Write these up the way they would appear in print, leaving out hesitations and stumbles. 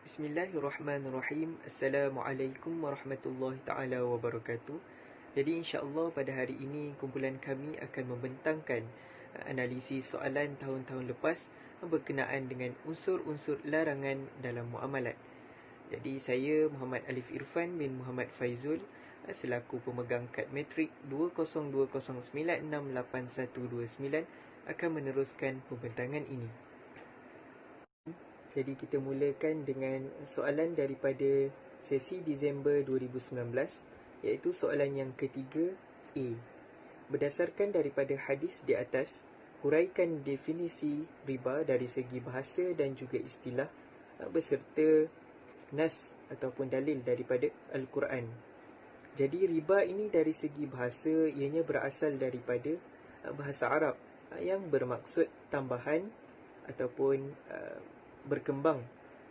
Bismillahirrahmanirrahim. Assalamualaikum warahmatullahi taala wabarakatuh. Jadi insya-Allah pada hari ini kumpulan kami akan membentangkan analisis soalan tahun-tahun lepas berkenaan dengan unsur-unsur larangan dalam muamalat. Jadi saya Muhammad Alif Irfan bin Muhammad Faizul selaku pemegang kad matrik 2020968129 akan meneruskan pembentangan ini. Jadi kita mulakan dengan soalan daripada sesi Disember 2019, iaitu soalan yang ketiga A. Berdasarkan daripada hadis di atas, huraikan definisi riba dari segi bahasa dan juga istilah beserta nas ataupun dalil daripada Al-Quran. Jadi riba ini dari segi bahasa ianya berasal daripada bahasa Arab yang bermaksud tambahan ataupun berkembang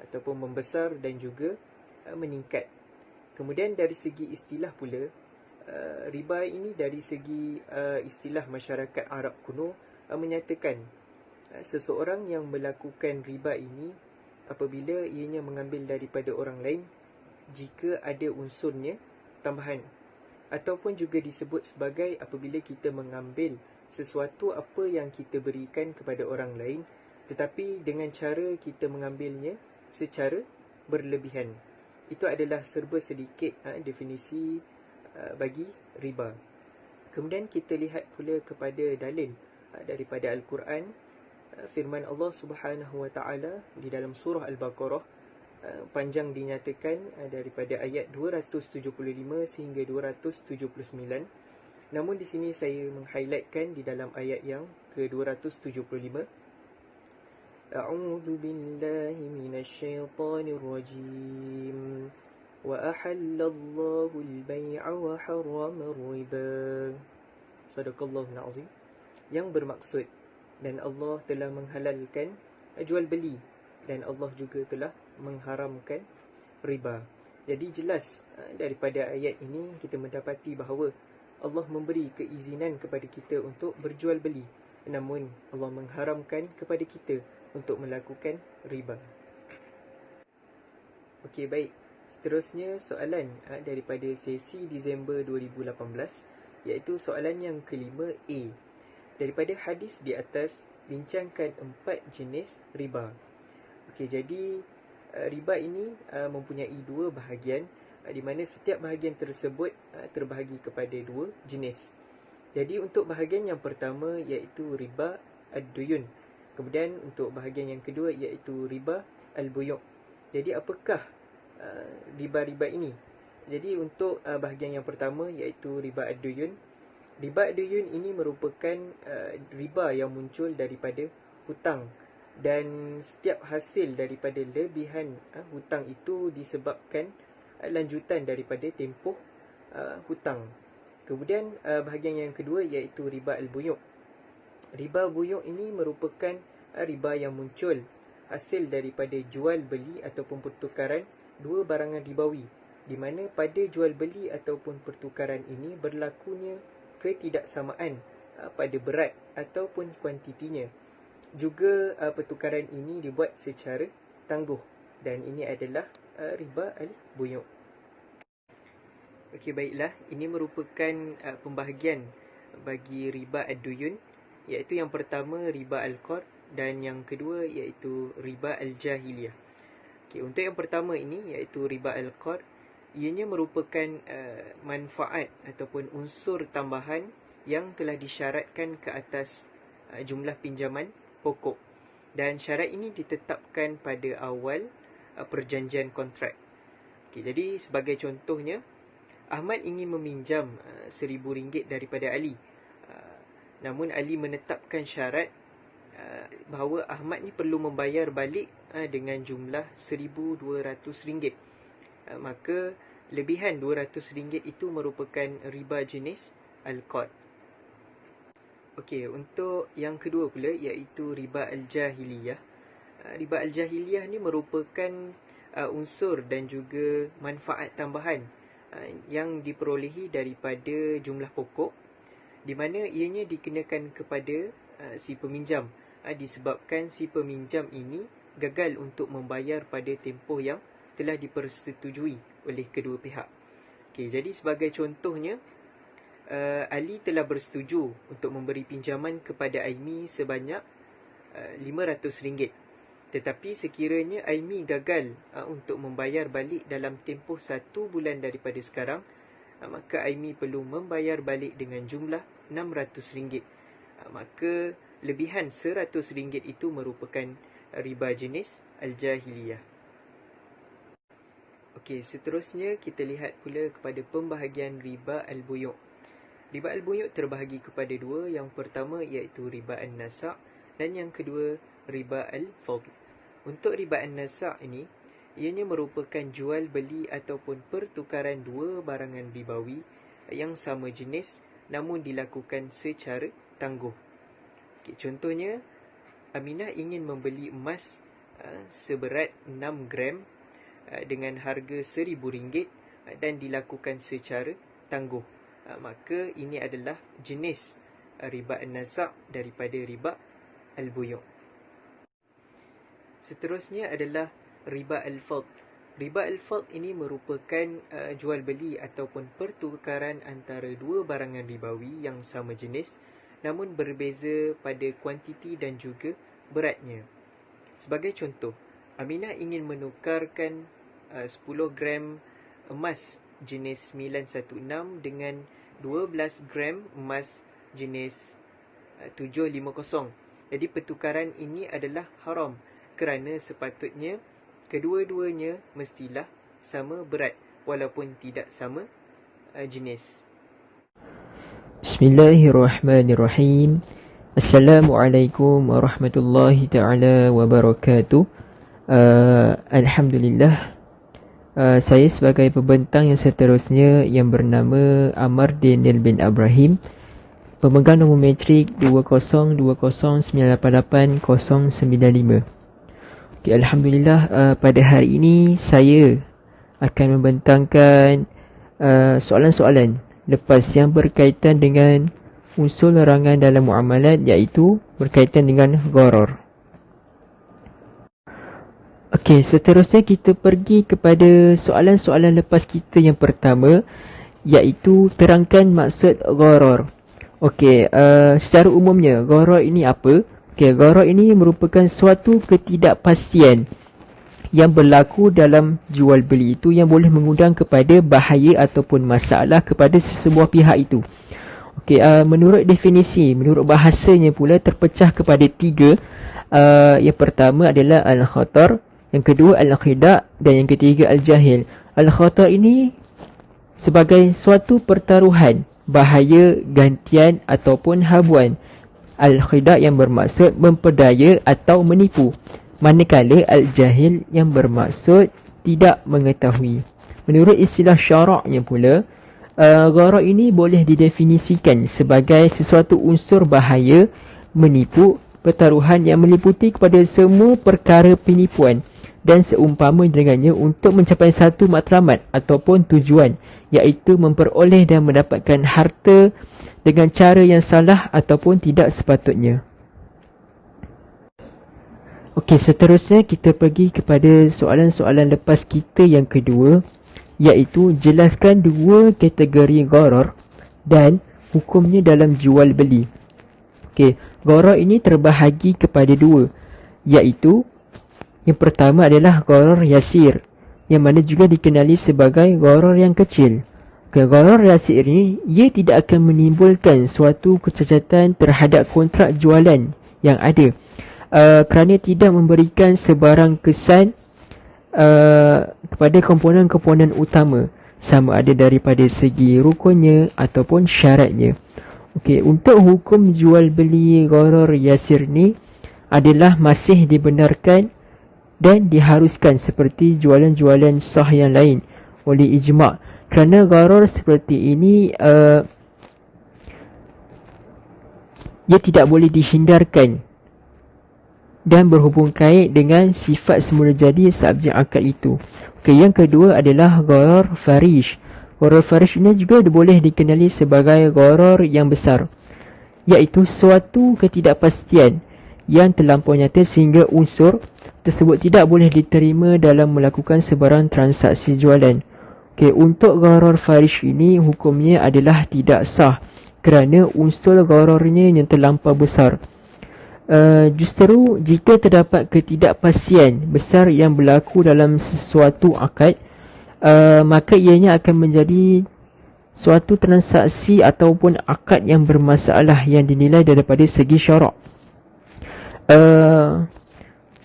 ataupun membesar dan juga meningkat. Kemudian dari segi istilah pula, riba ini dari segi istilah masyarakat Arab kuno menyatakan seseorang yang melakukan riba ini apabila ianya mengambil daripada orang lain jika ada unsurnya tambahan, ataupun juga disebut sebagai apabila kita mengambil sesuatu apa yang kita berikan kepada orang lain tetapi dengan cara kita mengambilnya secara berlebihan. Itu adalah serba sedikit definisi bagi riba. Kemudian kita lihat pula kepada dalil daripada Al-Quran, firman Allah Subhanahu Wa Taala di dalam surah Al-Baqarah, panjang dinyatakan daripada ayat 275 sehingga 279. Namun di sini saya meng-highlightkan di dalam ayat yang ke-275. A'udzu billahi minasy syaithanir rajim. Wa ahallallahu al-bai'a wa harrama ar-riba. Sadaqallahul azim. Yang bermaksud, dan Allah telah menghalalkan jual beli dan Allah juga telah mengharamkan riba. Jadi jelas daripada ayat ini kita mendapati bahawa Allah memberi keizinan kepada kita untuk berjual beli, namun Allah mengharamkan kepada kita untuk melakukan riba. Okey, baik. Seterusnya soalan daripada sesi Disember 2018, iaitu soalan yang kelima A. Daripada hadis di atas, bincangkan 4 jenis riba. Okey, jadi riba ini mempunyai 2 bahagian, di mana setiap bahagian tersebut terbahagi kepada 2 jenis. Jadi untuk bahagian yang pertama iaitu riba ad-duyun. Kemudian untuk bahagian yang kedua iaitu riba al-buyu'. Jadi apakah riba-riba ini? Jadi untuk bahagian yang pertama iaitu riba ad-duyun. Riba ad-duyun ini merupakan riba yang muncul daripada hutang, dan setiap hasil daripada lebihan hutang itu disebabkan lanjutan daripada tempoh hutang. Kemudian bahagian yang kedua iaitu riba al-buyu'. Riba buyu' ini merupakan riba yang muncul hasil daripada jual beli ataupun pertukaran dua barangan ribawi, di mana pada jual beli ataupun pertukaran ini berlakunya ketidaksamaan pada berat ataupun kuantitinya. Juga pertukaran ini dibuat secara tangguh, dan ini adalah riba al-buyu'. Okey, baiklah, ini merupakan pembahagian bagi riba ad-duyun, iaitu yang pertama riba al-qard dan yang kedua iaitu riba al-jahiliyah. Okey, untuk yang pertama ini iaitu riba al-qard, ianya merupakan manfaat ataupun unsur tambahan yang telah disyaratkan ke atas jumlah pinjaman pokok, dan syarat ini ditetapkan pada awal perjanjian kontrak. Okey, jadi sebagai contohnya, Ahmad ingin meminjam RM1,000 daripada Ali. Namun Ali menetapkan syarat bahawa Ahmad ni perlu membayar balik dengan jumlah RM1,200. Maka lebihan RM200 itu merupakan riba jenis al-qard. Okey, untuk yang kedua pula iaitu riba al-jahiliyah. Riba al-jahiliyah ni merupakan unsur dan juga manfaat tambahan yang diperolehi daripada jumlah pokok, di mana ianya dikenakan kepada si peminjam disebabkan si peminjam ini gagal untuk membayar pada tempoh yang telah dipersetujui oleh kedua pihak. Okey, jadi sebagai contohnya, Ali telah bersetuju untuk memberi pinjaman kepada Aimi sebanyak RM500. Tetapi sekiranya Aimi gagal untuk membayar balik dalam tempoh 1 bulan daripada sekarang, maka Aimi perlu membayar balik dengan jumlah RM600. Maka lebihan RM100 itu merupakan riba jenis Al-Jahiliyah. Okey, seterusnya kita lihat pula kepada pembahagian riba Al-Buyu'. Riba Al-Buyu' terbahagi kepada dua. Yang pertama iaitu riba An-Nasa' dan yang kedua riba Al-Fadl. Untuk riba An-Nasa' ini, ianya merupakan jual beli ataupun pertukaran dua barangan ribawi yang sama jenis namun dilakukan secara tangguh. Okay, contohnya, Aminah ingin membeli emas seberat 6 gram dengan harga RM1,000 dan dilakukan secara tangguh. Maka ini adalah jenis riba An-Nasa' daripada riba Al-Buyu'. Seterusnya adalah riba Al-Fadl. Riba Al-Fadl ini merupakan jual beli ataupun pertukaran antara dua barangan ribawi yang sama jenis namun berbeza pada kuantiti dan juga beratnya. Sebagai contoh, Aminah ingin menukarkan 10 gram emas jenis 916 dengan 12 gram emas jenis 750. Jadi pertukaran ini adalah haram kerana sepatutnya kedua-duanya mestilah sama berat walaupun tidak sama jenis. Bismillahirrahmanirrahim. Assalamualaikum warahmatullahi ta'ala wabarakatuh. Alhamdulillah, saya sebagai pembentang yang seterusnya yang bernama Amar Daniel bin Ibrahim, pemegang nombor metrik 20209889095. Okay, Alhamdulillah, pada hari ini saya akan membentangkan soalan-soalan lepas yang berkaitan dengan unsur larangan dalam muamalat, iaitu berkaitan dengan gharar. Okey, seterusnya kita pergi kepada soalan-soalan lepas kita yang pertama, iaitu terangkan maksud gharar. Okey, secara umumnya gharar ini apa? Okey, gharar ini merupakan suatu ketidakpastian yang berlaku dalam jual beli itu yang boleh mengundang kepada bahaya ataupun masalah kepada sesebuah pihak itu. Okey, menurut definisi, menurut bahasanya pula terpecah kepada tiga. Yang pertama adalah al-khatar, yang kedua al-khida' dan yang ketiga al-jahil. Al-khatar ini sebagai suatu pertaruhan, bahaya, gantian ataupun habuan. Al-khida' yang bermaksud memperdaya atau menipu, manakala al-jahil yang bermaksud tidak mengetahui. Menurut istilah syaraknya pula, gharar ini boleh didefinisikan sebagai sesuatu unsur bahaya, menipu, pertaruhan yang meliputi kepada semua perkara penipuan dan seumpama dengannya untuk mencapai satu matlamat ataupun tujuan, iaitu memperoleh dan mendapatkan harta dengan cara yang salah ataupun tidak sepatutnya. Okey, seterusnya kita pergi kepada soalan-soalan lepas kita yang kedua, iaitu jelaskan dua kategori gharar dan hukumnya dalam jual beli. Okey, gharar ini terbahagi kepada dua, iaitu yang pertama adalah gharar yasir, yang mana juga dikenali sebagai gharar yang kecil. Okey, gharar yasir ini ia tidak akan menimbulkan suatu kecacatan terhadap kontrak jualan yang ada, kerana tidak memberikan sebarang kesan kepada komponen-komponen utama, sama ada daripada segi rukunnya ataupun syaratnya. Okey, untuk hukum jual beli gharar yasir ni adalah masih dibenarkan dan diharuskan seperti jualan-jualan sah yang lain oleh ijma', kerana gharar seperti ini ia tidak boleh dihindarkan dan berhubung kait dengan sifat semula jadi subjek akad itu. Okey, yang kedua adalah gharar farish. Gharar farish ini juga boleh dikenali sebagai gharar yang besar, iaitu suatu ketidakpastian yang terlampau nyata sehingga unsur tersebut tidak boleh diterima dalam melakukan sebarang transaksi jualan. Okey, untuk gharar farish ini hukumnya adalah tidak sah kerana unsur ghararnya yang terlampau besar. Justeru jika terdapat ketidakpastian besar yang berlaku dalam sesuatu akad, maka ianya akan menjadi suatu transaksi ataupun akad yang bermasalah yang dinilai daripada segi syarak.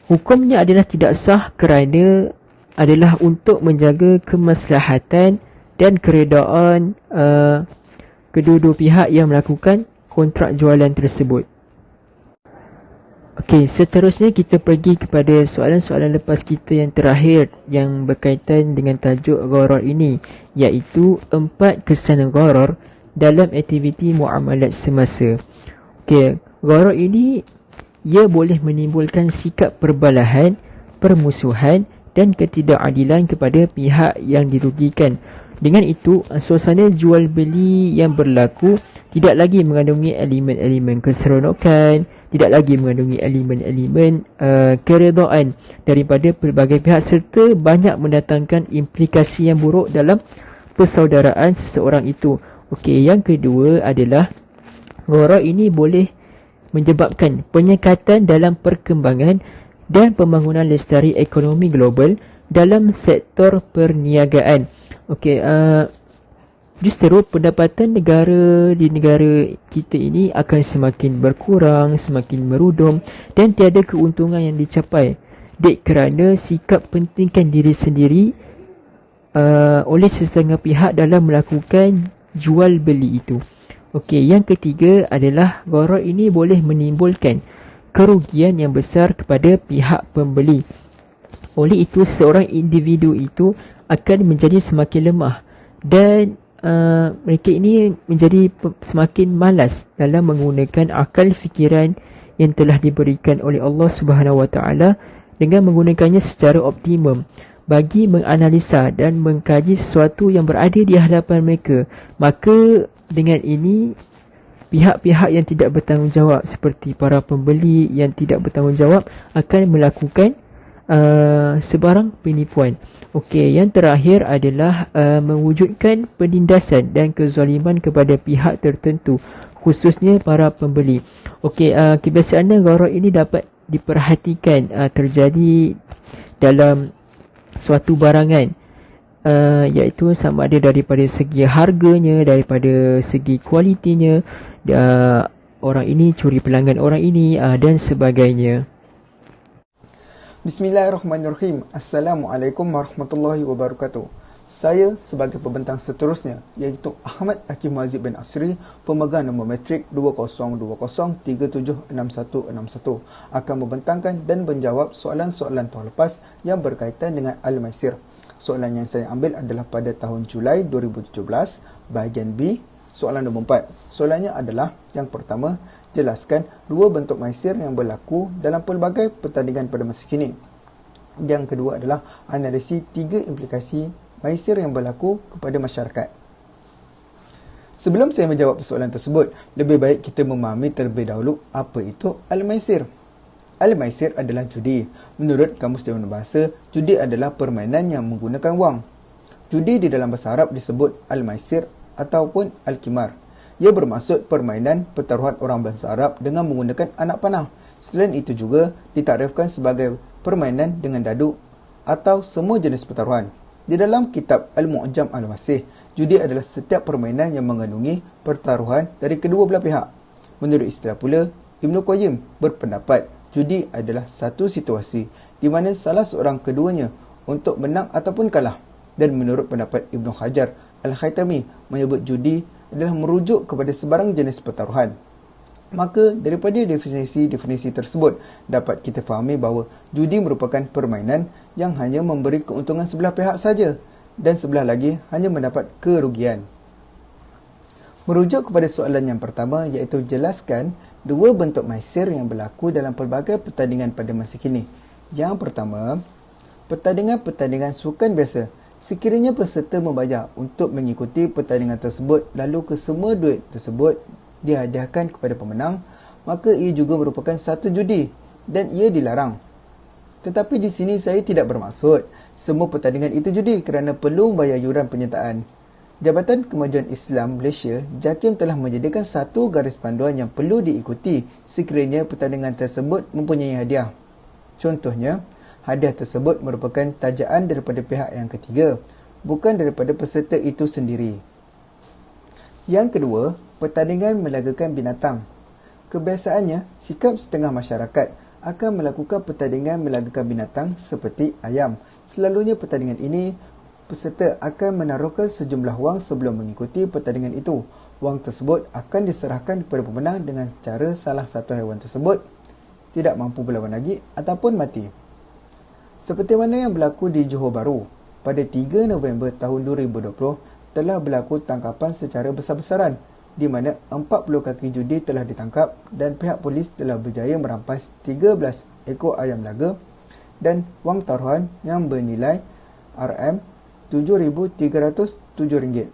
Hukumnya adalah tidak sah kerana adalah untuk menjaga kemaslahatan dan keredaan kedua-dua pihak yang melakukan kontrak jualan tersebut. Okey, seterusnya kita pergi kepada soalan-soalan lepas kita yang terakhir yang berkaitan dengan tajuk gharar ini, iaitu 4 kesan gharar dalam aktiviti muamalat semasa. Okey, gharar ini ia boleh menimbulkan sikap perbalahan, permusuhan dan ketidakadilan kepada pihak yang dirugikan. Dengan itu, suasana jual beli yang berlaku tidak lagi mengandungi elemen-elemen keseronokan, tidak lagi mengandungi elemen-elemen keredaan daripada pelbagai pihak serta banyak mendatangkan implikasi yang buruk dalam persaudaraan seseorang itu. Okey, yang kedua adalah gharar ini boleh menyebabkan penyekatan dalam perkembangan dan pembangunan lestari ekonomi global dalam sektor perniagaan. Okey, justeru pendapatan negara di negara kita ini akan semakin berkurang, semakin merudum dan tiada keuntungan yang dicapai kerana sikap pentingkan diri sendiri oleh setengah pihak dalam melakukan jual beli itu. Okey, yang ketiga adalah gharar ini boleh menimbulkan kerugian yang besar kepada pihak pembeli. Oleh itu, seorang individu itu akan menjadi semakin lemah dan mereka ini menjadi semakin malas dalam menggunakan akal fikiran yang telah diberikan oleh Allah Subhanahu Wa Taala dengan menggunakannya secara optimum bagi menganalisa dan mengkaji sesuatu yang berada di hadapan mereka. Maka dengan ini, pihak-pihak yang tidak bertanggungjawab seperti para pembeli yang tidak bertanggungjawab akan melakukan sebarang penipuan. Okey, yang terakhir adalah mewujudkan penindasan dan kezaliman kepada pihak tertentu, khususnya para pembeli. Okey, kebiasaannya gharar ini dapat diperhatikan terjadi dalam suatu barangan, iaitu sama ada daripada segi harganya, daripada segi kualitinya, orang ini curi pelanggan orang ini dan sebagainya. Bismillahirrahmanirrahim. Assalamualaikum warahmatullahi wabarakatuh. Saya sebagai pembentang seterusnya, iaitu Ahmad Hakim Mazid bin Asri, pemegang nombor matrik 2020376161, akan membentangkan dan menjawab soalan-soalan tahun lepas yang berkaitan dengan Al-Maisir. Soalan yang saya ambil adalah pada tahun Julai 2017, bahagian B, soalan nombor 4. Soalannya adalah, yang pertama, jelaskan dua bentuk maisir yang berlaku dalam pelbagai pertandingan pada masa kini. Yang kedua adalah analisis 3 implikasi maisir yang berlaku kepada masyarakat. Sebelum saya menjawab soalan tersebut, lebih baik kita memahami terlebih dahulu apa itu Al-Maisir. Al-Maisir adalah judi. Menurut Kamus Dewan Bahasa, judi adalah permainan yang menggunakan wang. Judi di dalam bahasa Arab disebut Al-Maisir ataupun Al-Qimar. Ia bermaksud permainan pertaruhan orang bangsa Arab dengan menggunakan anak panah. Selain itu juga ditarifkan sebagai permainan dengan dadu atau semua jenis pertaruhan. Di dalam kitab Al-Mu'jam Al-Wasih, judi adalah setiap permainan yang mengandungi pertaruhan dari kedua belah pihak. Menurut istilah pula, Ibn Qayyim berpendapat judi adalah satu situasi di mana salah seorang keduanya untuk menang ataupun kalah. Dan menurut pendapat Ibn Hajar Al-Haytami menyebut judi adalah merujuk kepada sebarang jenis pertaruhan. Maka daripada definisi tersebut dapat kita fahami bahawa judi merupakan permainan yang hanya memberi keuntungan sebelah pihak saja dan sebelah lagi hanya mendapat kerugian. Merujuk kepada soalan yang pertama, iaitu jelaskan dua bentuk maisir yang berlaku dalam pelbagai pertandingan pada masa kini. Yang pertama, pertandingan-pertandingan sukan biasa. Sekiranya peserta membayar untuk mengikuti pertandingan tersebut, lalu kesemua duit tersebut dihadiahkan kepada pemenang, maka ia juga merupakan satu judi dan ia dilarang. Tetapi di sini saya tidak bermaksud semua pertandingan itu judi kerana perlu membayar yuran penyertaan. Jabatan Kemajuan Islam Malaysia JAKIM telah menyediakan satu garis panduan yang perlu diikuti sekiranya pertandingan tersebut mempunyai hadiah. Contohnya, hadiah tersebut merupakan tajaan daripada pihak yang ketiga, bukan daripada peserta itu sendiri. Yang kedua, pertandingan melagakan binatang. Kebiasaannya, sikap setengah masyarakat akan melakukan pertandingan melagakan binatang seperti ayam. Selalunya pertandingan ini, peserta akan menaruhkan sejumlah wang sebelum mengikuti pertandingan itu. Wang tersebut akan diserahkan kepada pemenang dengan cara salah satu haiwan tersebut tidak mampu berlawan lagi ataupun mati. Seperti mana yang berlaku di Johor Bahru, pada 3 November tahun 2020 telah berlaku tangkapan secara besar-besaran di mana 40 kaki judi telah ditangkap dan pihak polis telah berjaya merampas 13 ekor ayam laga dan wang taruhan yang bernilai RM7,307.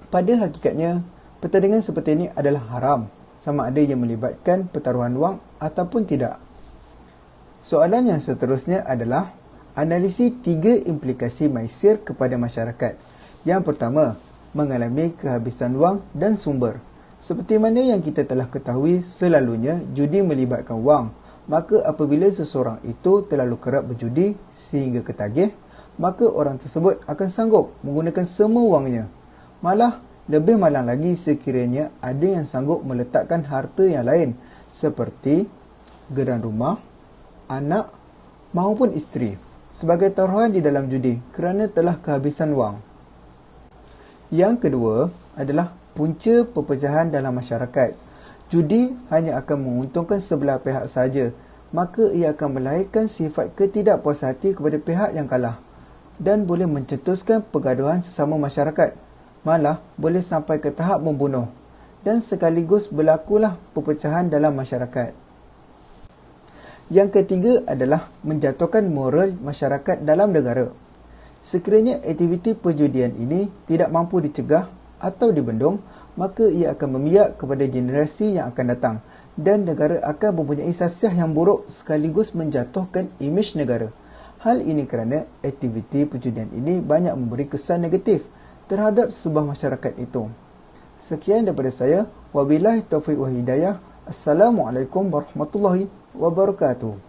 Pada hakikatnya, pertandingan seperti ini adalah haram, sama ada yang melibatkan pertaruhan wang ataupun tidak. Soalan yang seterusnya adalah analisis 3 implikasi maisir kepada masyarakat. Yang pertama, mengalami kehabisan wang dan sumber. Seperti mana yang kita telah ketahui, selalunya judi melibatkan wang. Maka apabila seseorang itu terlalu kerap berjudi sehingga ketagih, maka orang tersebut akan sanggup menggunakan semua wangnya. Malah, lebih malang lagi sekiranya ada yang sanggup meletakkan harta yang lain seperti geran rumah, anak maupun isteri sebagai taruhan di dalam judi kerana telah kehabisan wang. Yang kedua adalah punca perpecahan dalam masyarakat. Judi hanya akan menguntungkan sebelah pihak sahaja, maka ia akan melahirkan sifat ketidakpuas hati kepada pihak yang kalah dan boleh mencetuskan pergaduhan sesama masyarakat, malah boleh sampai ke tahap membunuh dan sekaligus berlakulah perpecahan dalam masyarakat. Yang ketiga adalah menjatuhkan moral masyarakat dalam negara. Sekiranya aktiviti perjudian ini tidak mampu dicegah atau dibendung, maka ia akan membiak kepada generasi yang akan datang dan negara akan mempunyai sasiah yang buruk sekaligus menjatuhkan imej negara. Hal ini kerana aktiviti perjudian ini banyak memberi kesan negatif terhadap sebuah masyarakat itu. Sekian daripada saya. Wabillahi taufiq wa hidayah. Assalamualaikum warahmatullahi wabarakatuh.